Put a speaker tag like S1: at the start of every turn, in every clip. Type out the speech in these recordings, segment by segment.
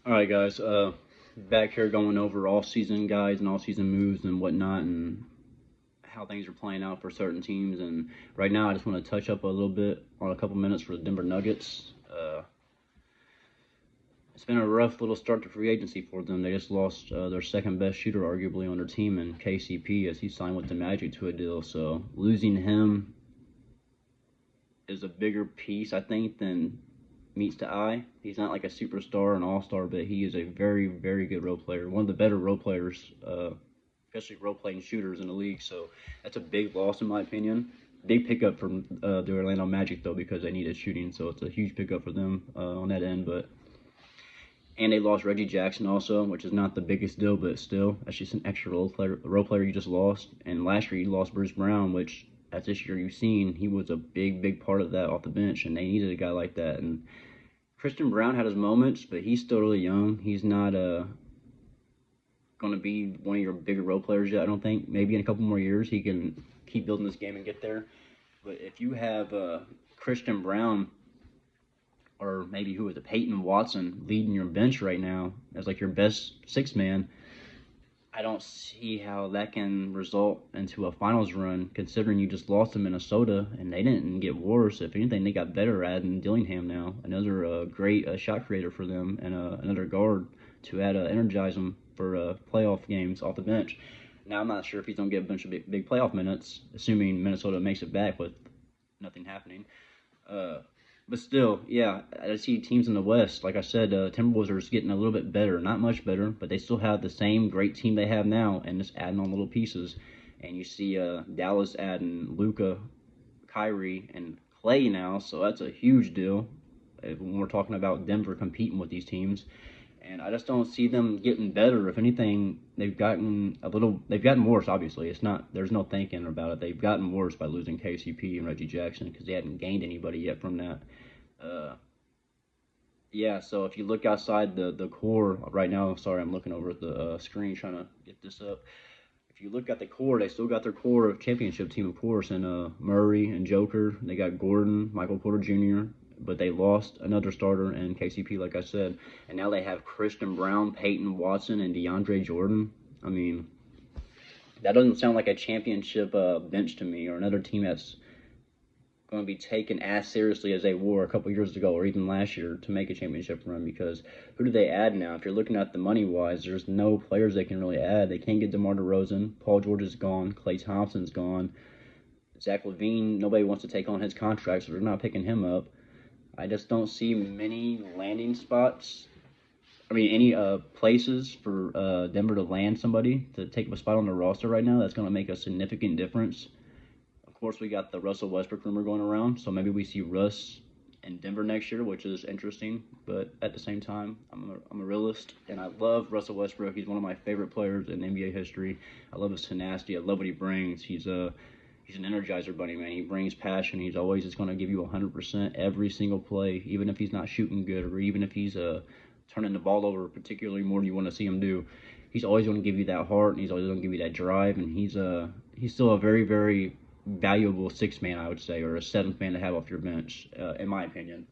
S1: All right, guys. Back here going over all season guys and all season moves and whatnot, and how things are playing out for certain teams. And right now, I just want to touch up a little bit on a couple minutes for the Denver Nuggets. It's been a rough little start to free agency for them. They just lost their second best shooter, arguably, on their team in KCP as he signed with the Magic to a deal. So losing him is a bigger piece, I think, than meets the eye. He's not like a superstar, an all-star, but he is a very, very good role player. One of the better role players, especially role-playing shooters in the league. So that's a big loss in my opinion. Big pickup from the Orlando Magic though, because they needed shooting, so it's a huge pickup for them on that end. But and they lost Reggie Jackson also, which is not the biggest deal, but still, that's just an extra role player you just lost. And last year you lost Bruce Brown, which as this year you've seen, he was a big, big part of that off the bench, and they needed a guy like that. And Christian Brown had his moments, but he's still really young. He's not going to be one of your bigger role players yet, I don't think. Maybe in a couple more years he can keep building this game and get there. But if you have Christian Brown or maybe who is it, Peyton Watson leading your bench right now as like your best six man, I don't see how that can result into a finals run, considering you just lost to Minnesota and they didn't get worse. If anything, they got better at adding Dillingham now, another great shot creator for them, and another guard to add energize them for playoff games off the bench. Now I'm not sure if he's gonna get a bunch of big playoff minutes, assuming Minnesota makes it back with nothing happening. Uh, but still, yeah, I see teams in the West. Like I said, Timberwolves are just getting a little bit better. Not much better, but they still have the same great team they have now, and just adding on little pieces. And you see Dallas adding Luka, Kyrie, and Clay now, so that's a huge deal when we're talking about Denver competing with these teams. And I just don't see them getting better. If anything, they've gotten worse. Obviously, it's not. There's no thinking about it. They've gotten worse by losing KCP and Reggie Jackson because they hadn't gained anybody yet from that. Uh, yeah. So if you look outside the core right now, sorry, I'm looking over at the screen trying to get this up. If you look at the core, they still got their core of championship team, of course, and Murray and Joker. They got Gordon, Michael Porter Jr., but they lost another starter in KCP, like I said, and now they have Christian Brown, Peyton Watson, and DeAndre Jordan. I mean, that doesn't sound like a championship bench to me, or another team that's going to be taken as seriously as they were a couple years ago or even last year to make a championship run, because who do they add now? If you're looking at the money wise, there's no players they can really add. They can't get DeMar DeRozan. Paul George is gone. Klay Thompson's gone. Zach LaVine, nobody wants to take on his contract, so they're not picking him up. I just don't see many landing spots. I mean, any places for Denver to land somebody to take up a spot on the roster right now that's going to make a significant difference. Of course, we got the Russell Westbrook rumor going around, so maybe we see Russ in Denver next year, which is interesting. But at the same time, I'm a realist, and I love Russell Westbrook. He's one of my favorite players in NBA history. I love his tenacity. I love what he brings. He's an energizer bunny, man. He brings passion. He's always just going to give you 100% every single play, even if he's not shooting good or even if he's turning the ball over, particularly more than you want to see him do. He's always going to give you that heart, and he's always going to give you that drive, and he's still a very, very valuable sixth man, I would say, or a seventh man to have off your bench, in my opinion.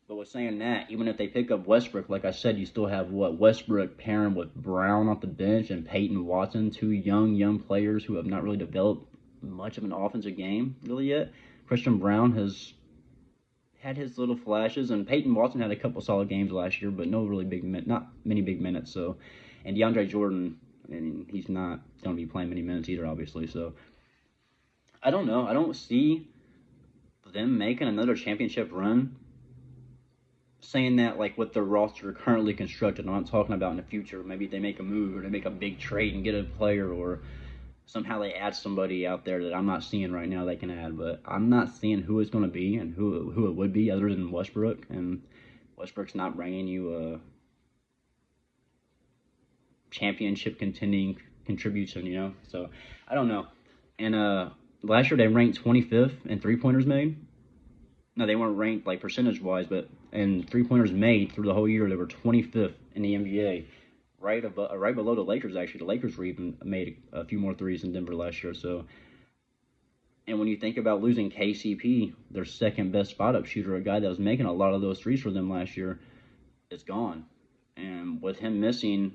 S1: But with saying that, even if they pick up Westbrook, like I said, you still have Westbrook pairing with Brown off the bench and Peyton Watson, two young players who have not really developed much of an offensive game really yet. Christian Brown has had his little flashes, and Peyton Watson had a couple solid games last year, but no really not many big minutes. So, and DeAndre Jordan, I mean, he's not going to be playing many minutes either, obviously. So, I don't know. I don't see them making another championship run. Saying that like with the roster currently constructed, I'm not talking about in the future. Maybe they make a move or they make a big trade and get a player, or somehow they add somebody out there that I'm not seeing right now they can add. But I'm not seeing who it's going to be and who it would be other than Westbrook. And Westbrook's not bringing you a championship contending contribution, So I don't know. And last year they ranked 25th in three pointers made. No, they weren't ranked like percentage wise, but in three pointers made through the whole year they were 25th in the NBA, right below the Lakers. Actually, the Lakers were even made a few more threes than Denver last year. So, and when you think about losing KCP, their second best spot up shooter, a guy that was making a lot of those threes for them last year, is gone. And with him missing,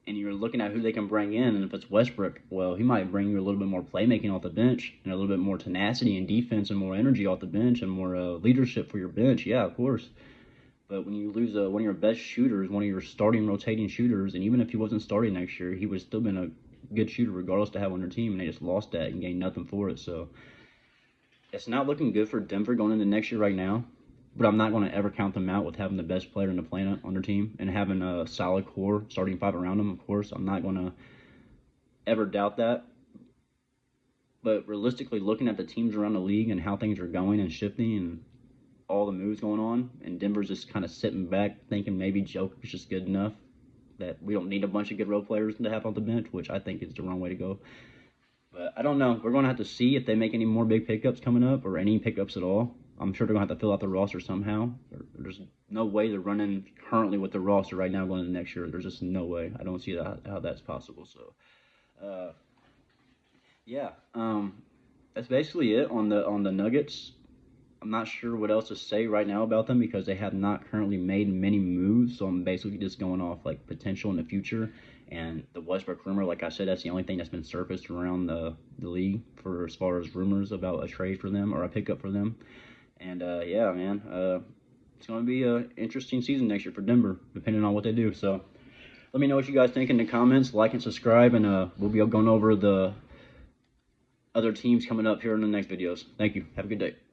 S1: and you're looking at who they can bring in, and if it's Westbrook, well, he might bring you a little bit more playmaking off the bench and a little bit more tenacity and defense and more energy off the bench and more leadership for your bench. Yeah, of course. But when you lose one of your best shooters, one of your starting rotating shooters, and even if he wasn't starting next year, he would still been a good shooter regardless to have on their team, and they just lost that and gained nothing for it. So it's not looking good for Denver going into next year right now. But I'm not going to ever count them out with having the best player on the planet on their team and having a solid core starting five around them. Of course, I'm not going to ever doubt that. But realistically, looking at the teams around the league and how things are going and shifting and all the moves going on, and Denver's just kind of sitting back thinking maybe Jokic's just good enough, that we don't need a bunch of good role players to have on the bench, which I think is the wrong way to go. But I don't know. We're going to have to see if they make any more big pickups coming up or any pickups at all. I'm sure they're going to have to fill out the roster somehow. There's no way they're running currently with the roster right now going into next year. There's just no way. I don't see how that's possible. So, yeah, that's basically it on the Nuggets. I'm not sure what else to say right now about them because they have not currently made many moves. So I'm basically just going off like potential in the future. And the Westbrook rumor, like I said, that's the only thing that's been surfaced around the league for as far as rumors about a trade for them or a pickup for them. And yeah, man, it's going to be an interesting season next year for Denver, depending on what they do. So let me know what you guys think in the comments. Like and subscribe, and we'll be going over the other teams coming up here in the next videos. Thank you. Have a good day.